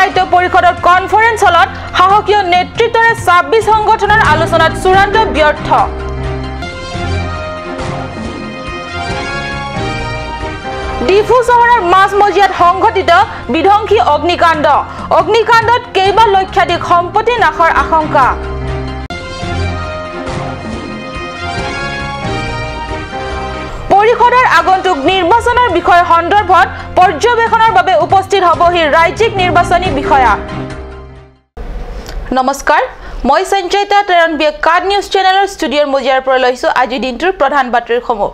সাহিত্য পৰিষদৰ কনফাৰেন্স হলত সাহসীয় নেতৃত্বৰে 26 সংগঠনৰ আলোচনাত চূড়ান্ত ব্যৰ্থ ডিফু চহৰৰ মাজমজিয়াত সংঘটিত বিধ্বংসী অগ্নিকাণ্ডত কেইবা লক্ষাধিক সম্পত্তি নাশৰ আশংকা পৰিষদৰ আগন্তুক নিৰ্বাচনৰ বিষয় সন্দৰ্ভত পৰ্যবেক্ষণৰ বাবে উপস্থিত হ'বহি ৰাজ্যিক নিৰ্বাচনী বিষয়া নমস্কাৰ মই সঞ্জয়তা তৰণবিয়ে কাৰ্ড নিউজ চেনেলৰ ষ্টুডিঅ'ৰ মজিয়াৰ পৰা লৈছো আজি দিনটোৰ প্ৰধান বাতৰিসমূহ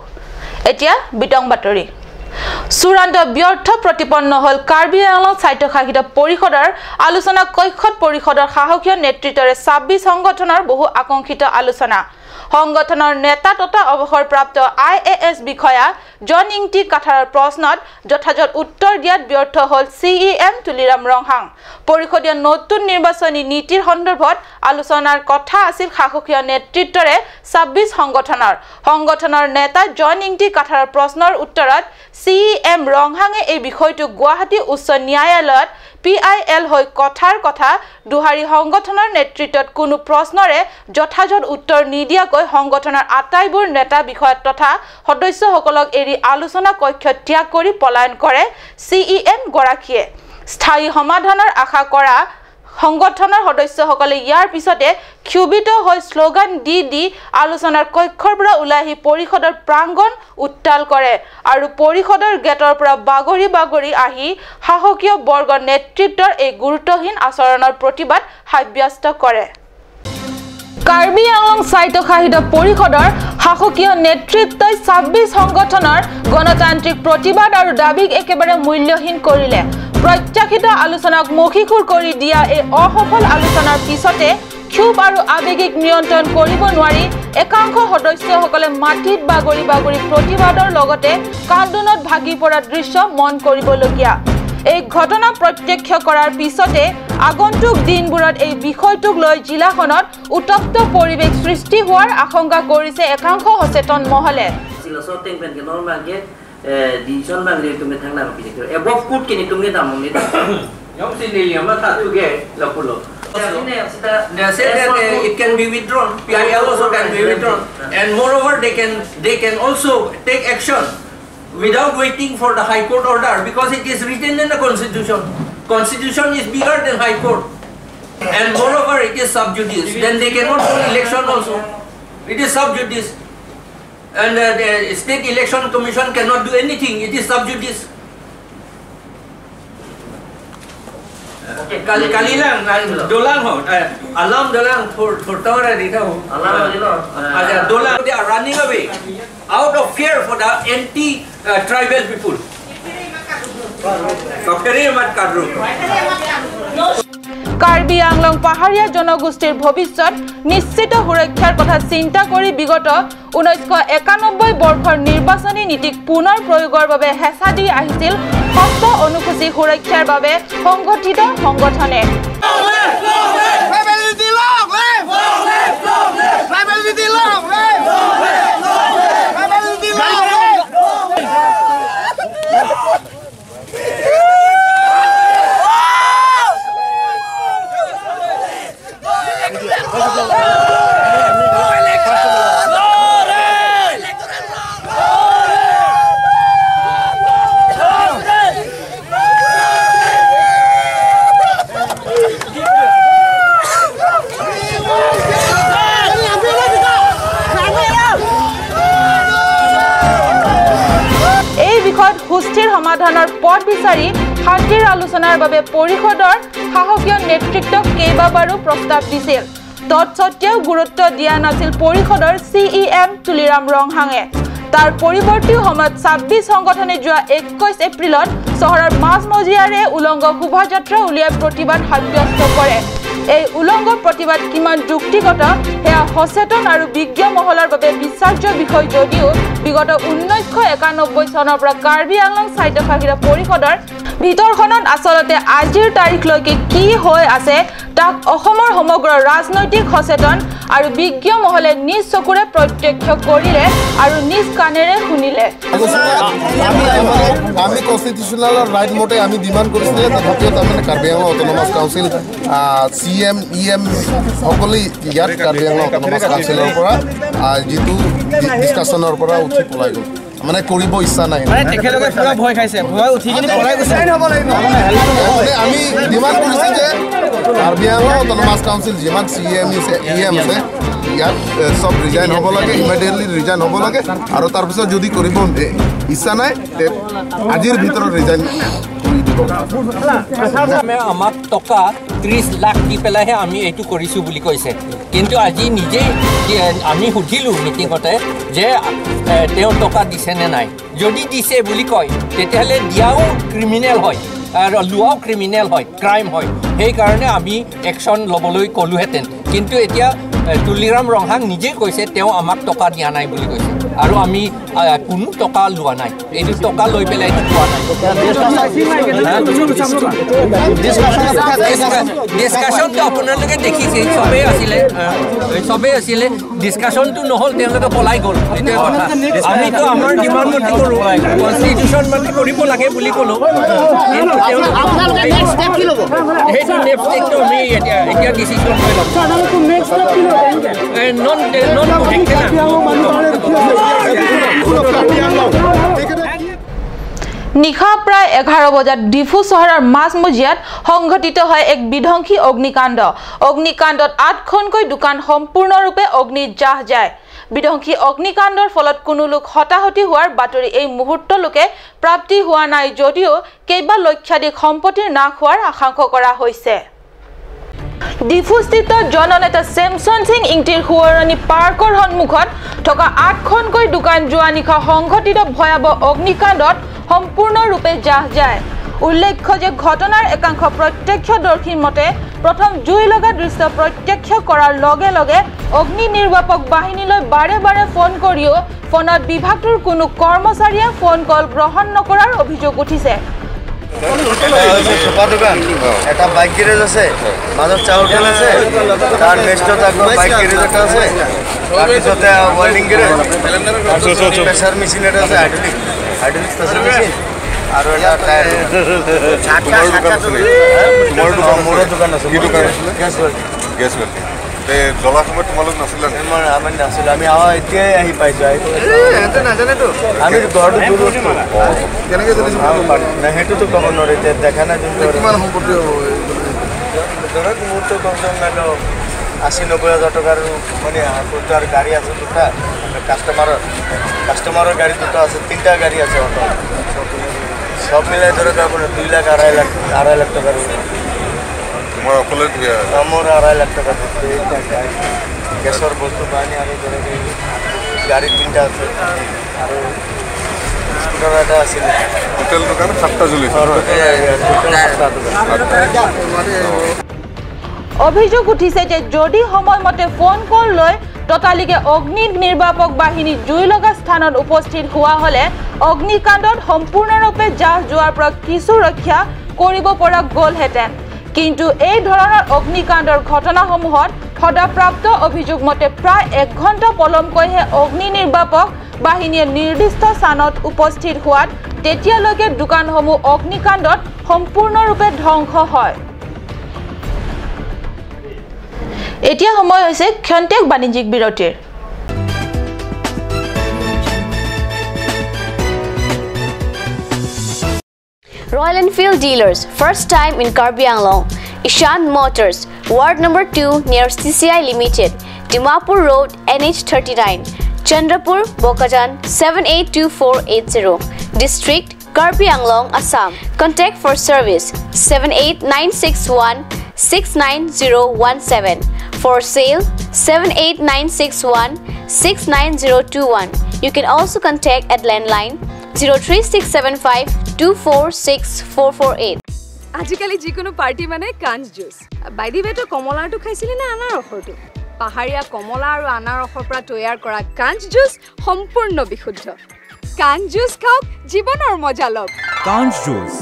এতিয়া বিতং বাতৰি চূড়ান্ত ব্যৰ্থ প্ৰতিপন্ন হল কাৰ্বি আংলং স্বায়ত্তশাসিত পৰিষদৰ আলোচনা কক্ষত পৰিষদৰ সাহসীয় নেতৃত্বৰে 26 সংগঠনৰ বহু আকাংক্ষিত আলোচনা সংগঠনৰ নেতা তথা অৱসৰপ্ৰাপ্ত IAS বিষয়া জন ইংটি কাঠাৰৰ প্ৰশ্নত যথাযথ উত্তৰ দিয়াত ব্যৰ্থ হল CEM তুলিৰাম ৰংহাং পৰিষদীয় নতুন নিৰ্বাচনী নীতিৰ সন্দৰ্ভত আলোচনাৰ কথা আছিল সাহসীয় নেতৃত্বৰে 26 সংগঠনৰ নেতা জন ইংটি কাঠাৰৰ প্ৰশ্নৰ উত্তৰত CEM ৰংহাঙে এই বিষয়টো গুৱাহাটী উচ্চ ন্যায়ালয়ত PIL হৈ কথাৰ কথা দুহাৰী সংগঠনৰ নেতৃত্বত কোনো প্ৰশ্নৰে যথাযথ উত্তৰ নিদিয়াকৈ সংগঠনৰ আটাইবোৰ নেতা বিষয়া তথা সদস্যসকলক এৰি আলোচনা কক্ষ ত্যাগ কৰি পলায়ন কৰে CEM গৰাকীয়ে স্থায়ী সমাধানৰ আশা কৰা সংগঠনৰ সদস্যসকলে ইয়াৰ পিছতে ক্ষুবিত হৈ স্লোগান দি আলোচনাৰ কক্ষৰ পৰা ওলাই পৰিষদৰ প্ৰাংগণ উত্তাল কৰে আৰু পৰিষদৰ গেটৰ পৰা বাগৰি আহি সাহসীয় বৰ্গৰ নেতৃত্বৰ এই গুৰুত্বহীন আচৰণৰ প্ৰতিবাদ সাব্যস্ত কৰে কাৰ্বি আংলং স্বায়ত্তশাসিত পৰিষদৰ সাহসীয় নেতৃত্বই 26 সংগঠনৰ গণতান্ত্ৰিক প্ৰতিবাদ আৰু দাবীক একেবাৰে মূল্যহীন কৰিলে প্ৰত্যাশিত আলোচনাক মৌখিক কৰি দিয়া এই অসফল আলোচনাৰ পিছতে ক্ষোভ আৰু আবেগিক নিয়ন্ত্ৰণ কৰিব নোৱাৰি একাংশ সদস্যসকলে মাটিত বাগৰি প্ৰতিবাদৰ লগতে কান্দোনত ভাগি পৰা দৃশ্য মন কৰিবলগীয়া এই ঘটনা প্ৰত্যক্ষ কৰাৰ পিছতে আগন্তুক দিনবোৰত এই বিষয়টোক লৈ জিলাখনত উত্তপ্ত পৰিৱেশ সৃষ্টি হোৱাৰ আশংকা কৰিছে একাংশ সচেতন মহলে Division bang dia kami thang nama pilih. Above food kini kami tamu ni. Yang sini liam lah tak tu ke lapulo. They said that it can be withdrawn. PIL also can be withdrawn, and moreover they can also take action without waiting for the High Court order because it is written in the Constitution. Constitution is bigger than High Court, and moreover it is sub judice. Then they cannot hold election also. It is sub judice. And the State Election Commission cannot do anything. It is sub judice. Kali lang dolang ho. Alam dolang for tawara dita ho. Alam dolang. They are running away out of fear for the anti-tribal people. Karbi Anglong পাহাৰীয়া জনগোষ্ঠীৰ ভৱিষ্যত নিশ্চিত সুৰক্ষাৰ কথা চিন্তা কৰি বিগত 1991 বৰ্ষৰ নিৰ্বাচনী নীতিক পুনৰ প্ৰয়োগৰ বাবে হেঁচা দি আহিছিল ষষ্ঠ অনুসূচী সুৰক্ষাৰ বাবে সংগঠিত সংগঠনে সুস্থিৰ সমাধানৰ পথ বিচাৰি শান্তিৰ আলোচনাৰ বাবে পৰিষদৰ সাহসীয় নেতৃত্বক কেইবাবাৰো প্ৰস্তাৱ দিছিল তৎসত্ত্বেও গুৰুত্ব দিয়া নাছিল পৰিষদৰ CEM তুলিৰাম ৰংহাঙে তাৰ পৰিৱৰ্তী সময়ত 26 সংগঠনে যোৱা 21 এপ্ৰিলত চহৰৰ মাজমজিয়াৰে উলংগ শোভাযাত্ৰা উলিয়াই প্ৰতিবাদ সাব্যস্ত কৰে এই উলংগ প্ৰতিবাদ কিমান যুক্তিগত হেয়া সচেতন আৰু বিজ্ঞ মহলৰ বাবে বিশ্বাস্য বিষয় যদিও বিগত 1991 চনৰ পৰা কাৰ্বি আংলং স্বায়ত্তশাসিত পৰিষদৰ ভিতৰখনত আসলতে আজিৰ তাৰিখলৈকে কি হৈ আছে তাক অসমৰ সমগ্ৰ ৰাজনৈতিক সচেতন আৰু বিজ্ঞ মহলে নিজ চকুৰে প্ৰত্যক্ষ কৰিলে আৰু নিজ কাণেৰে শুনিলে আমি কনস্টিটিউশনাল ৰাইট মতে আমি ডিমান্ড কৰিছিলে তথাপিও তাৰমানে Karbi Anglong autonomous council CM EM সকলো ইয়াত কাৰ্বি আংলং অটোনমাস কাউন্সিলৰ পৰা যেটো ডিসকাশনৰ পৰা উঠি পলাই গ'ল মানে কৰিব ইচ্ছা নাই মানে তেখেতলোকে পুৰা ভয় খাইছে ভয় উঠি কিনে পলাই গৈছে আমি ডিমান্ড কৰিছো যে কাৰ্বি আংলং অটোনমাস কাউন্সিল যিমান সিএম ইএম আছে ইয়াত সব ৰিজাইন হ'ব লাগে ইমিডিয়েটলি ৰিজাইন হ'ব লাগে আৰু তাৰ পিছত যদি কৰিব ইচ্ছা নাই তে আজিৰ ভিতৰত ৰিজাইন কৰি দিব আমাক টকা 30 লাখ দি পেলাইহে আমি এইটো কৰিছোঁ বুলি কৈছে কিন্তু আজি নিজে আমি সুধিলোঁ মিটিঙতে যে তেওঁ টকা দিছে নে নাই যদি দিছে বুলি কয় তেতিয়াহ'লে দিয়াও ক্ৰিমিনেল হয় আৰু লোৱাও ক্ৰিমিনেল হয় ক্ৰাইম হয় সেইকাৰণে আমি একশ্যন ল'বলৈ ক'লোহেঁতেন কিন্তু এতিয়া তুলিৰাম ৰংহাং নিজে কৈছে তেওঁ আমাক টকা দিয়া নাই বুলি কৈছে আৰু আমি কোনো টকা লোৱা নাই এইটো টকা লৈ পেলাই এইটো পোৱা নাই ডিছকাশ্যনটো আপোনালোকে দেখিছে চবেই আছিলে ডিছকাশ্যনটো নহ'ল তেওঁলোকে পলাই গ'ল এইটোৱে কথা আমিতো আমাৰ ডিমাণ্ড মতে কৰোঁ কনষ্টিটিউশ্যন মতে কৰিব লাগে বুলি ক'লোঁ সেইটো নেক্সট ষ্টেপটো আমি এতিয়া ডিচিশ্যন লৈ ল'ম নিশা প্ৰায় 11 বজাত ডিফু চহৰৰ মাজমজিয়াত সংঘটিত হয় এক বিধ্বংসী অগ্নিকাণ্ডত 8খনকৈ দোকান সম্পূৰ্ণৰূপে অগ্নিত জাহ যায় বিধ্বংসী অগ্নিকাণ্ডৰ ফলত কোনো লোক হতাহতি হোৱাৰ বাতৰি এই মুহূৰ্তলৈকে প্ৰাপ্তি হোৱা নাই যদিও কেইবা লক্ষাধিক সম্পত্তিৰ নাশ হোৱাৰ আশংকা কৰা হৈছে ডিফুস্থিত জননেতা চেমছন সিং ইংটিৰ হুৱৰণী পাৰ্কৰ সন্মুখত থকা 8খনকৈ দোকান যোৱা নিশা সংঘটিত ভয়াৱহ অগ্নিকাণ্ডত সম্পূৰ্ণৰূপে জাহ যায় উল্লেখ্য যে ঘটনাৰ একাংশ প্ৰত্যক্ষদৰ্শীৰ মতে প্ৰথম জুই লগা দৃশ্য প্ৰত্যক্ষ কৰাৰ লগে লগে অগ্নি নিৰ্বাপক বাহিনীলৈ বাৰে বাৰে ফোন কৰিও ফোনত বিভাগটোৰ কোনো কৰ্মচাৰীয়ে ফোন কল গ্ৰহণ নকৰাৰ অভিযোগ উঠিছে এটা বাইক গেৰেজ আছে মাজত চাউল হোটেল আছে তাৰ নেক্সটত আকৌ বাইক গেৰেজ এটা আছে তাৰপিছতে ৱেল্ডিং গেৰেজ প্ৰেছাৰ মেচিন এটা আছে হাইড্ৰলিক প্ৰেছাৰ মেচিন আৰু এটা টায়াৰ মোৰ দোকান আছে গেছ ৱেল্ডিং জ্বলা সময় তোমালোক নাছিলে আমি নাছিলোঁ আমি এতিয়াই আহি পাইছোঁ নাজানেতো আমি ঘৰটো দূৰ কেনেকৈ সেইটোতো ক'ব নোৱাৰি এতিয়া দেখা নাই কিমান সম্পত্তি হ'ব ধৰক মোৰতো কমচে কম 80-90 হাজাৰ টকাৰ মানে আৰু গাড়ী আছে দুটা কাষ্টমাৰৰ গাড়ী দুটা আছে 3টা গাড়ী আছে সব মিলাই ধৰক আপোনাৰ 2 লাখ 2.5 লাখ টকাৰ মোৰ অকলে মোৰ 2.5 লাখ টকা গেছৰ বস্তু বাহিনী আৰু ধৰক গাড়ী 3টা আছে আৰু স্কুটাৰ এটা আছিলে হোটেল দোকান 7টা জ্বলিছে অভিযোগ উঠিছে যে যদি সময়মতে ফোন কল লৈ ততালিকে অগ্নি নিৰ্বাপক বাহিনী জুই লগা স্থানত উপস্থিত হোৱা হলে অগ্নিকাণ্ডত সম্পূৰ্ণৰূপে জাহ যোৱাৰ পৰা কিছু ৰক্ষা কৰিব পৰা গ'লহেঁতেন কিন্তু এই ধৰণৰ অগ্নিকাণ্ডৰ ঘটনাসমূহত সদাপ্ৰাপ্ত অভিযোগ মতে প্ৰায় 1 ঘণ্টা পলমকৈহে অগ্নি নিৰ্বাপক বাহিনীয়ে নিৰ্দিষ্ট স্থানত উপস্থিত হোৱাত তেতিয়ালৈকে দোকানসমূহ অগ্নিকাণ্ডত সম্পূৰ্ণৰূপে ধ্বংস হয় এতিয়া সময় হৈছে ক্ষন্তেক বাণিজ্যিক বিৰতিৰ Royal Enfield dealers, first time in Karbi Anglong. Ishan Motors, Ward number 2 near CCI Limited, Dimapur Road, NH39, Chandrapur, Bokajan 782480. District, Karbi Anglong, Assam. Contact for service 78961 69017. For sale 78961 69021. You can also contact at landline 03675246448. আজিকালি যিকোনো party মানে কাঞ্জ juice বাইদি বেটো কমলাটো খাইছিলি না আনাৰসৰটো পাহাৰীয়া কমলা আৰু আনাৰসৰ পৰা তৈয়াৰ কৰা কাঞ্জ জুচ সম্পূৰ্ণ বিশুদ্ধ কাঞ্জ জুচ খাওক জীৱনৰ মজা লওক কাঞ্জ জুচ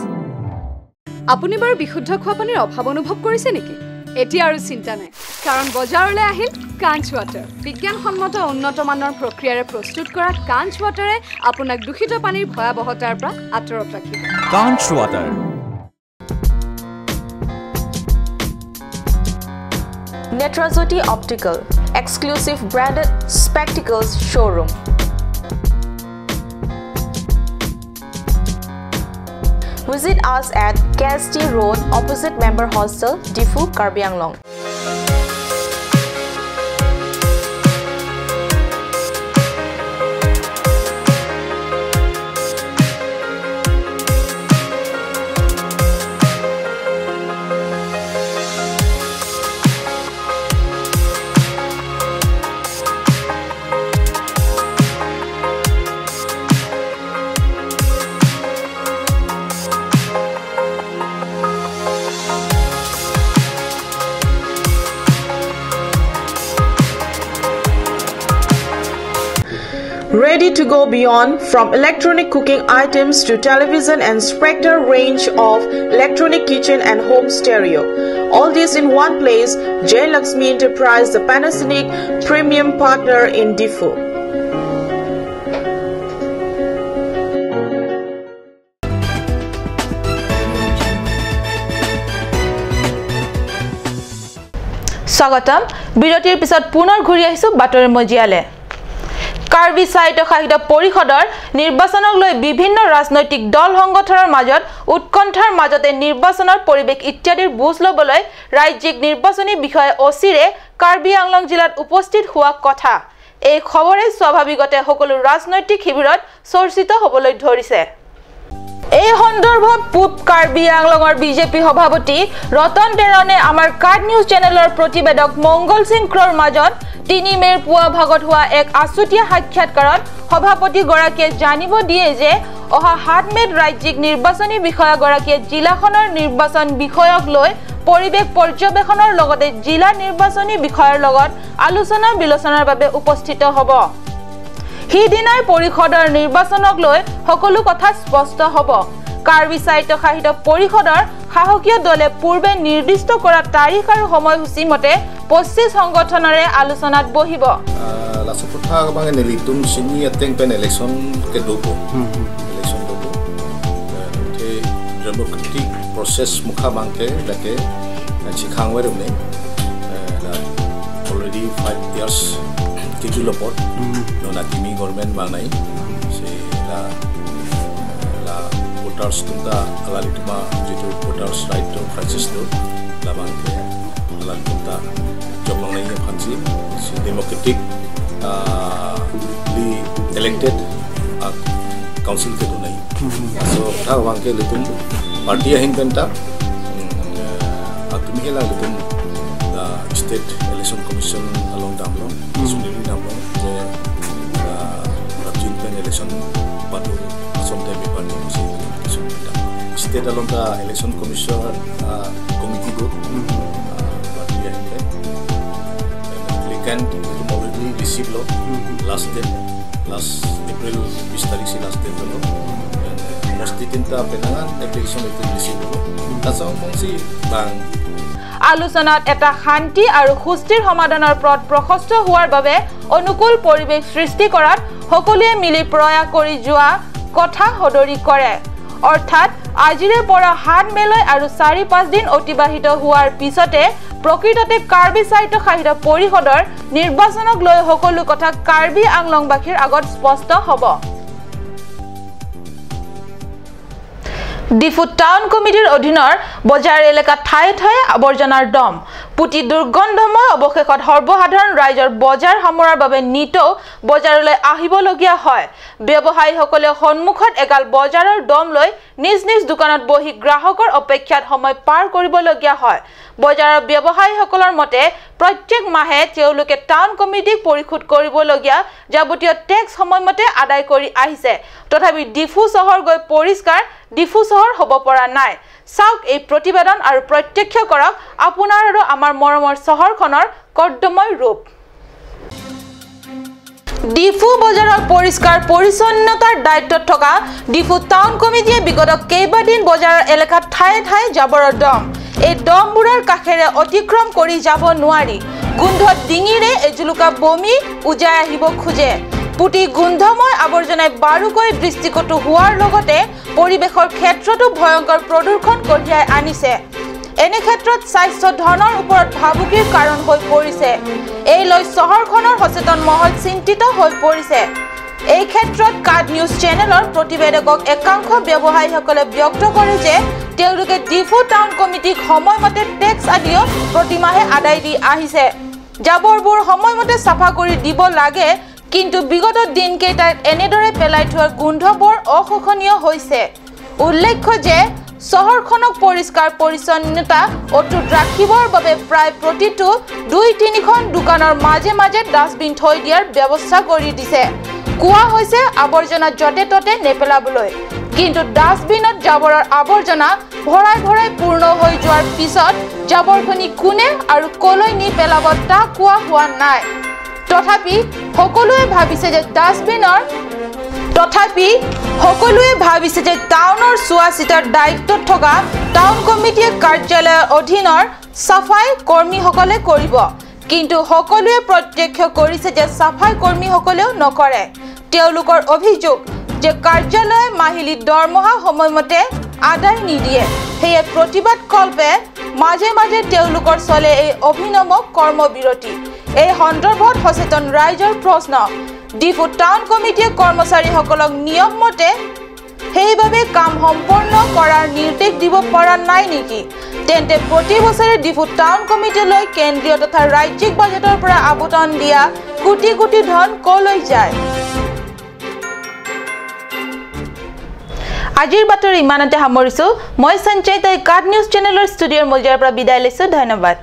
আপুনি বাৰু বিশুদ্ধ খোৱা পানীৰ অভাৱ অনুভৱ কৰিছে নেকি এতিয়া আৰু চিন্তা নাই কাৰণ বজাৰলৈ আহিল কাঞ্চ ৱাটাৰ বিজ্ঞানসন্মত উন্নত মানৰ প্ৰক্ৰিয়াৰে প্ৰস্তুত কৰা কাঞ্চ ৱাটাৰে আপোনাক দূষিত পানীৰ ভয়াৱহতাৰ পৰা আঁতৰত ৰাখিব কাঞ্চ water Netrajyoti Optical, exclusive branded spectacles showroom. Visit us at KST Road, opposite Member Hostel, Difu, Karbi Anglong. Ready to go beyond from electronic cooking items to television and Spectre range of electronic kitchen and home stereo. All this in one place, J. Lakshmi Enterprise, the Panasonic premium partner in Difu. Swagatam, birotir pisot punar ghuri ahisu bator mojiale. Karbi স্বায়ত্তশাসিত পৰিষদৰ নিৰ্বাচনক লৈ বিভিন্ন ৰাজনৈতিক দল সংগঠনৰ মাজত উৎকণ্ঠাৰ মাজতে নিৰ্বাচনৰ পৰিৱেশ ইত্যাদিৰ বুজ লবলৈ ৰাজ্যিক নিৰ্বাচনী বিষয়ে অচিৰে কাৰ্বি আংলং জিলাত উপস্থিত হোৱা কথা এই খবৰে স্বাভাৱিকতে সকলো ৰাজনৈতিক শিবিৰত চৰ্চিত হ'বলৈ ধৰিছে এই সন্দৰ্ভত পূব কাৰ্বি আংলঙৰ বিজেপি সভাপতি ৰতন তেৰণে আমাৰ কাৰ্ড নিউজ চেনেলৰ প্ৰতিবেদক মংগল সিং ক্ৰৰ মাজত 3 মেৰ পুৱা ভাগত হোৱা এক আছুতীয়া সাক্ষাৎকাৰত সভাপতি গৰাকীয়ে জানিব দিয়ে যে অহা 7 মেত ৰাজ্যিক নিৰ্বাচনী বিষয়া গৰাকীয়ে জিলাখনৰ নিৰ্বাচন বিষয়ক লৈ পৰিৱেশ পৰ্যবেক্ষণৰ লগতে জিলা নিৰ্বাচনী বিষয়ৰ লগত আলোচনা বিলোচনাৰ বাবে উপস্থিত হ'ব হিদিনাই পৰিষদৰ নিৰ্বাচনক লৈ সকলো কথা স্পষ্ট হ'ব কাৰ্বি স্বায়ত্তশাসিত পৰিষদৰ সাহকীয় দলে পূৰ্বে নিৰ্দিষ্ট কৰা তাৰিখ আৰু সময়সূচী মতে 25 সংগঠনৰে আলোচনাত বহিব লাসপথা বাঙে নেলিতুম সিনি এটেং পেন ইলেকশন কে দোবো ইলেকশন দোবো তে ডেমোক্রেটিক প্রসেস মুখা বাংকে লাকে চিখাংৱে রুনে অলরেডি 5 ইয়ার্স কিজুলপট ননা টিমি গভর্নমেন্ট বানাই সে লা ভোটার্স তুমটা আলালিটুমা যেটো ভোটার্স রাইট টু প্রসেস তো লা বাংকে আলালিটুমটা জবলংনাইনি ফানসি সি Democratic elected council ke dunai so tha wangke litum party ahin penta atumi hela litum the state election commission along damlo sunili damlo je rajin pen election patu asom de bipani musi state along the election commission committee go party ahin pen applicant already received law last April 20 tarik si last date lo mesti tinta penangan application itu received lo tasawang mong si bang আলোচনাত এটা শান্তি আৰু সুস্থিৰ সমাধানৰ পথ প্ৰশস্ত হোৱাৰ বাবে অনুকূল পৰিৱেশ সৃষ্টি কৰাত সকলোৱে মিলি প্ৰয়াস কৰি যোৱা কথা হদৰি কৰে অৰ্থাৎ আজিৰে পৰা 7 মেলৈ আৰু 4-5 দিন অতিবাহিত হোৱাৰ পিছতে প্ৰকৃততে কাৰ্বি স্বায়ত্তশাসিত পৰিষদৰ নিৰ্বাচনক লৈ সকলো কথা কাৰ্বি আংলংবাসীৰ আগত স্পষ্ট হ'ব ডিফু টাউন কমিটিৰ অধীনৰ বজাৰ এলেকাত ঠায়ে ঠায়ে আৱৰ্জনাৰ দম পুতি দুৰ্গন্ধময় অৱশেষত সৰ্বসাধাৰণ ৰাইজৰ বজাৰ সামৰাৰ বাবে নিতৌ বজাৰলৈ আহিবলগীয়া হয় ব্যৱসায়ীসকলে সন্মুখত এগাল বজাৰৰ দম লৈ নিজ নিজ দোকানত বহি গ্ৰাহকৰ অপেক্ষাত সময় পাৰ কৰিবলগীয়া হয় বজাৰৰ ব্যৱসায়ীসকলৰ মতে প্ৰত্যেক মাহে তেওঁলোকে টাউন কমিটিক পৰিশোধ কৰিবলগীয়া যাৱতীয় টেক্স সময়মতে আদায় কৰি আহিছে তথাপি ডিফু চহৰ গৈ পৰিষ্কাৰ ডিফু চহৰ হ'ব পৰা নাই চাওক এই প্ৰতিবেদন আৰু প্ৰত্যক্ষ কৰক আপোনাৰ আৰু আমাৰ মৰমৰ চহৰখনৰ কৰ্দময় ৰূপ ডিফু বজাৰৰ পৰিষ্কাৰ পৰিচ্ছন্নতাৰ দায়িত্বত থকা ডিফু টাউন কমিটিয়ে বিগত কেইবাদিন বজাৰৰ এলেকাত ঠায়ে ঠায়ে জাবৰৰ দম এই দমবোৰৰ কাষেৰে অতিক্ৰম কৰি যাব নোৱাৰি গোন্ধত ডিঙিৰে এজুলুকা বমি উজাই আহিব খোজে পুটি গোন্ধময় আৱৰ্জনাই বাৰুকৈ দৃষ্টিকটু হোৱাৰ লগতে পৰিৱেশৰ ক্ষেত্ৰতো ভয়ংকৰ প্ৰদূষণ কঢ়িয়াই আনিছে এনে ক্ষেত্ৰত স্বাস্থ্য ধনৰ ওপৰত ভাবুকিৰ কাৰণ হৈ পৰিছে এই লৈ চহৰখনৰ সচেতন মহল চিন্তিত হৈ পৰিছে এই ক্ষেত্ৰত কাৰ্ড নিউজ চেনেলৰ প্ৰতিবেদকক একাংশ ব্যৱসায়ীসকলে ব্যক্ত কৰে যে তেওঁলোকে ডিফু টাউন কমিটিক সময়মতে টেক্স আদিও প্ৰতিমাহে আদায় দি আহিছে জাবৰবোৰ সময়মতে সাফা কৰি দিব লাগে কিন্তু বিগত দিনকেইটাত এনেদৰে পেলাই থোৱাৰ গোন্ধবোৰ অসহনীয় হৈছে উল্লেখ্য যে চহৰখনক পৰিষ্কাৰ পৰিচ্ছন্নতা অটুট ৰাখিবৰ বাবে প্ৰায় প্ৰতিটো 2-3খন দোকানৰ মাজে মাজে ডাষ্টবিন থৈ দিয়াৰ ব্যৱস্থা কৰি দিছে কোৱা হৈছে আৱৰ্জনা যতে ততে নেপেলাবলৈ কিন্তু ডাষ্টবিনত জাবৰৰ আৱৰ্জনা ভৰাই ভৰাই পূৰ্ণ হৈ যোৱাৰ পিছত জাবৰখনি কোনে আৰু কলৈ নি পেলাব তা কোৱা হোৱা নাই তথাপি সকলোৱে ভাবিছে যে টাউনৰ চোৱাচিতাৰ দায়িত্বত থকা টাউন কমিটিয়ে কাৰ্যালয়ৰ অধীনৰ সাফাই কৰ্মীসকলে কৰিব কিন্তু সকলোৱে প্ৰত্যক্ষ কৰিছে যে সাফাই কৰ্মীসকলেও নকৰে তেওঁলোকৰ অভিযোগ যে কাৰ্যালয় মাহিলী দৰমহা সময়মতে আদায় নিদিয়ে সেয়ে প্ৰতিবাদ কল্পে মাজে মাজে তেওঁলোকৰ চলে এই অভিনৱ কৰ্মবিৰতি এই সন্দৰ্ভত সচেতন ৰাইজৰ প্ৰশ্ন ডিফু টাউন কমিটিয়ে কৰ্মচাৰীসকলক নিয়ম মতে সেইভাবে কাম সম্পূৰ্ণ কৰাৰ নিৰ্দেশ দিব পৰা নাই নেকি তেন্তে প্ৰতি বছৰে ডিফু টাউন কমিটিলৈ কেন্দ্ৰীয় তথা ৰাজ্যিক বাজেটৰ পৰা আবণ্টন দিয়া কোটি কোটি ধন কলৈ যায় আজিৰ বাতৰি ইমানতে সামৰিছো মই সঞ্চয়িতাই কাৰ্ড নিউজ চেনেলৰ ষ্টুডিঅ'ৰ মজিয়াৰ পৰা বিদায় লৈছো ধন্যবাদ